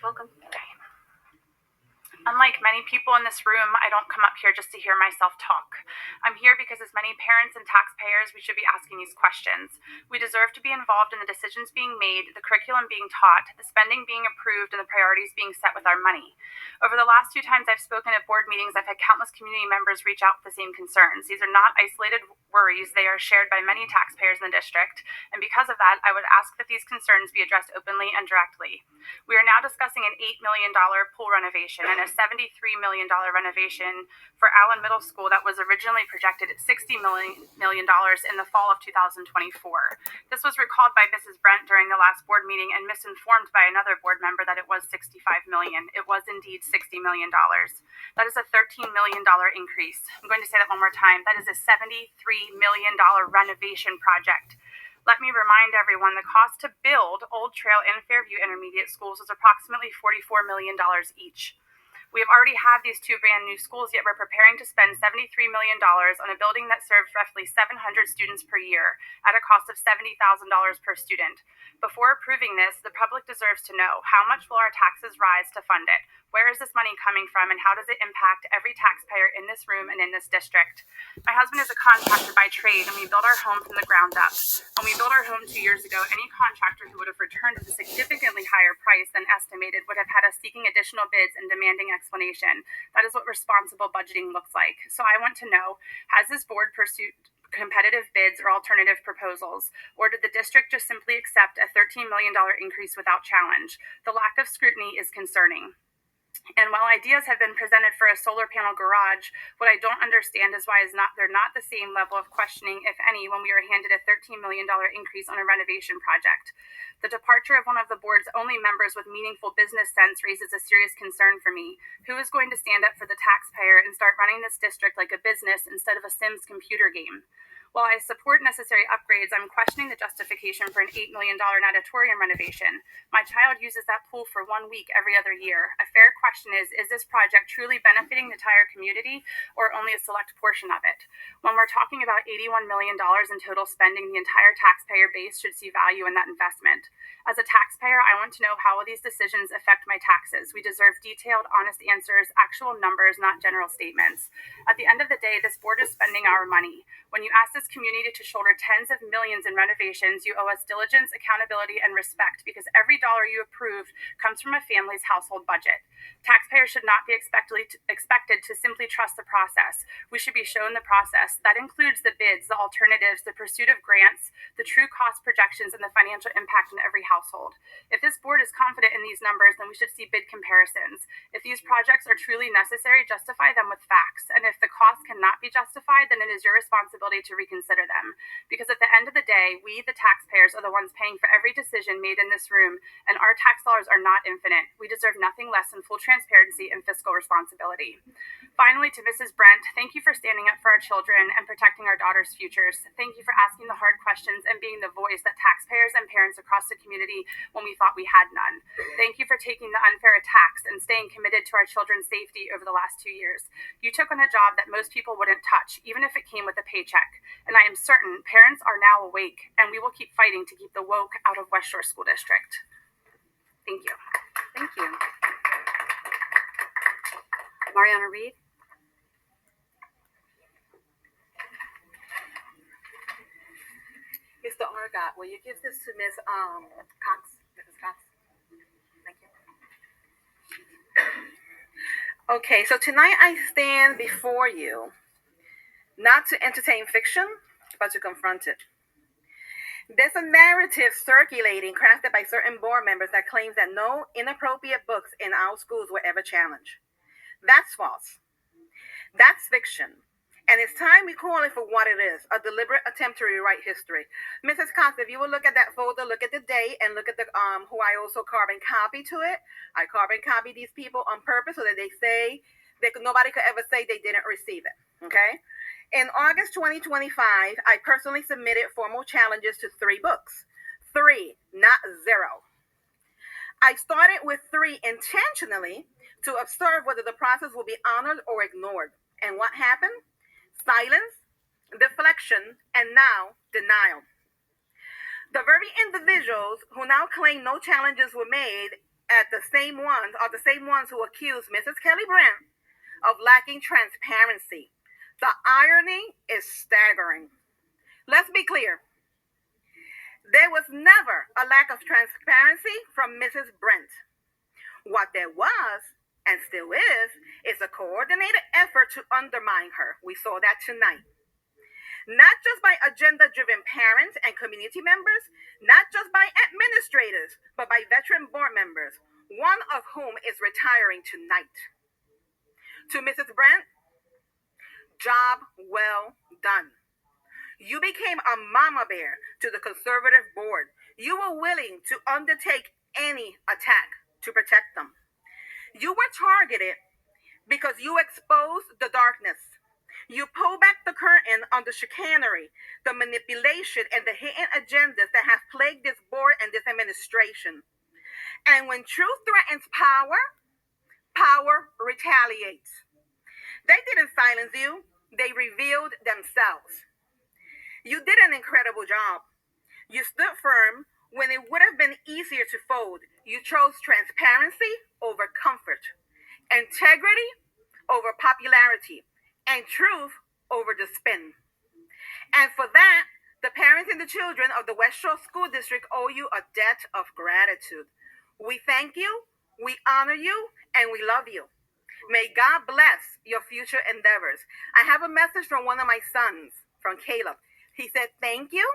Welcome. Unlike many people in this room, I don't come up here just to hear myself talk. I'm here because as many parents and taxpayers, we should be asking these questions. We deserve to be involved in the decisions being made, the curriculum being taught, the spending being approved, and the priorities being set with our money. Over the last 2 times I've spoken at board meetings, I've had countless community members reach out with the same concerns. These are not isolated worries. They are shared by many taxpayers in the district, and because of that, I would ask that these concerns be addressed openly and directly. We are now discussing an $8 million pool renovation and a $73 million renovation for Allen Middle School that was originally projected at $60 million in the fall of 2024. This was recalled by Mrs. Brent during the last board meeting and misinformed by another board member that it was $65 million. It was indeed $60 million. That is a $13 million increase. I'm going to say that one more time. That is a $73 million renovation project. Let me remind everyone the cost to build Old Trail and Fairview Intermediate Schools is approximately $44 million each. We have already had these 2 brand new schools, yet we're preparing to spend $73 million on a building that serves roughly 700 students per year at a cost of $70,000 per student. Before approving this, the public deserves to know how much will our taxes rise to fund it? Where is this money coming from, and how does it impact every taxpayer in this room and in this district? My husband is a contractor by trade, and we built our home from the ground up. When we built our home 2 years ago, any contractor who would have returned with a significantly higher price than estimated would have had us seeking additional bids and demanding explanation. That is what responsible budgeting looks like. So I want to know, has this board pursued competitive bids or alternative proposals, or did the district just simply accept a $13 million increase without challenge? The lack of scrutiny is concerning. And while ideas have been presented for a solar panel garage, what I don't understand is why they're not the same level of questioning, if any, when we are handed a $13 million increase on a renovation project. The departure of one of the board's only members with meaningful business sense raises a serious concern for me. Who is going to stand up for the taxpayer and start running this district like a business instead of a Sims computer game? While I support necessary upgrades, I'm questioning the justification for an $8 million natatorium renovation. My child uses that pool for 1 week every other year. A fair question is this project truly benefiting the entire community or only a select portion of it? When we're talking about $81 million in total spending, the entire taxpayer base should see value in that investment. As a taxpayer, I want to know how will these decisions affect my taxes. We deserve detailed, honest answers, actual numbers, not general statements. At the end of the day, this board is spending our money. When you ask this community to shoulder tens of millions in renovations, you owe us diligence, accountability, and respect, because every dollar you approved comes from a family's household budget. Taxpayers should not be expected to simply trust the process. We should be shown the process. That includes the bids, the alternatives, the pursuit of grants, the true cost projections, and the financial impact in every household. If this board is confident in these numbers, then we should see bid comparisons. If these projects are truly necessary, justify them with facts. And if the cost cannot be justified, then it is your responsibility to reconsider them. Because at the end of the day, we, the taxpayers, are the ones paying for every decision made in this room, and our tax dollars are not infinite. We deserve nothing less than full transparency and fiscal responsibility. Finally, to Mrs. Brent, thank you for standing up for our children and protecting our daughters' futures. Thank you for asking the hard questions and being the voice that taxpayers and parents across the community when we thought we had none. Thank you for taking the unfair attacks and staying committed to our children's safety over the last 2 years. You took on a job that most people wouldn't touch, even if it came with a paycheck. And I am certain parents are now awake, and we will keep fighting to keep the woke out of West Shore School District. Thank you. Thank you. Mariana Reed. Mr. Argott, will you give this to Ms. Cox? Mrs. Cox? Thank you. Okay, so tonight I stand before you not to entertain fiction, but to confront it. There's a narrative circulating crafted by certain board members that claims that no inappropriate books in our schools were ever challenged. That's false. That's fiction. And it's time we call it for what it is, a deliberate attempt to rewrite history. Mrs. Cox, if you will look at that folder, look at the date, and look at the who I also carbon copy to it. I carbon copy these people on purpose so that they say nobody could ever say they didn't receive it. Okay? In August 2025, I personally submitted formal challenges to 3 books. 3, not 0. I started with 3 intentionally to observe whether the process will be honored or ignored. And what happened? Silence, deflection, and now denial. The very individuals who now claim no challenges were made at the same ones are the same ones who accused Mrs. Kelly Brent of lacking transparency. The irony is staggering. Let's be clear. There was never a lack of transparency from Mrs. Brent. What there was, and still is a coordinated effort to undermine her. We saw that tonight. Not just by agenda driven parents and community members, not just by administrators, but by veteran board members, one of whom is retiring tonight. To Mrs. Brent, job well done. You became a mama bear to the conservative board. You were willing to undertake any attack to protect them. You were targeted because you exposed the darkness. You pull back the curtain on the chicanery, the manipulation, and the hidden agendas that have plagued this board and this administration. And when truth threatens power, power retaliates. They didn't silence you, they revealed themselves. You did an incredible job. You stood firm when it would have been easier to fold. You chose transparency over comfort, integrity over popularity, and truth over the spin. And for that, the parents and the children of the West Shore School District owe you a debt of gratitude. We thank you, we honor you, and we love you. May God bless your future endeavors. I have a message from one of my sons, from Caleb. He said, thank you.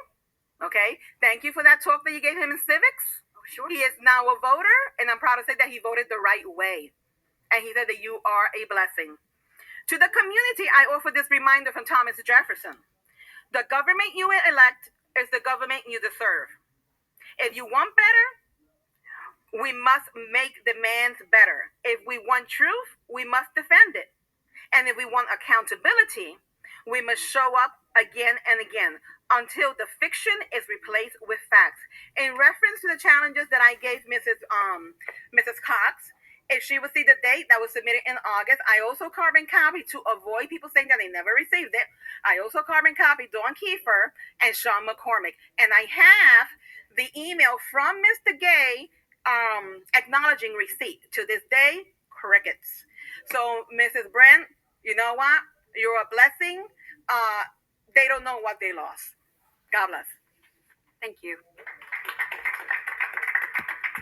Okay. Thank you for that talk that you gave him in civics. Oh, sure. He is now a voter, and I'm proud to say that he voted the right way. And he said that you are a blessing. To the community, I offer this reminder from Thomas Jefferson. The government you elect is the government you deserve. If you want better, we must make demands better. If we want truth, we must defend it. And if we want accountability, we must show up again and again until the fiction is replaced with facts. In reference to the challenges that I gave Mrs. Cox, if she would see the date that was submitted in August, I also carbon copy to avoid people saying that they never received it. I also carbon copy Dawn Kiefer and Sean McCormick. And I have the email from Mr. Gay acknowledging receipt. To this day, crickets. So, Mrs. Brent, you know what? You're a blessing. They don't know what they lost. God bless. Thank you.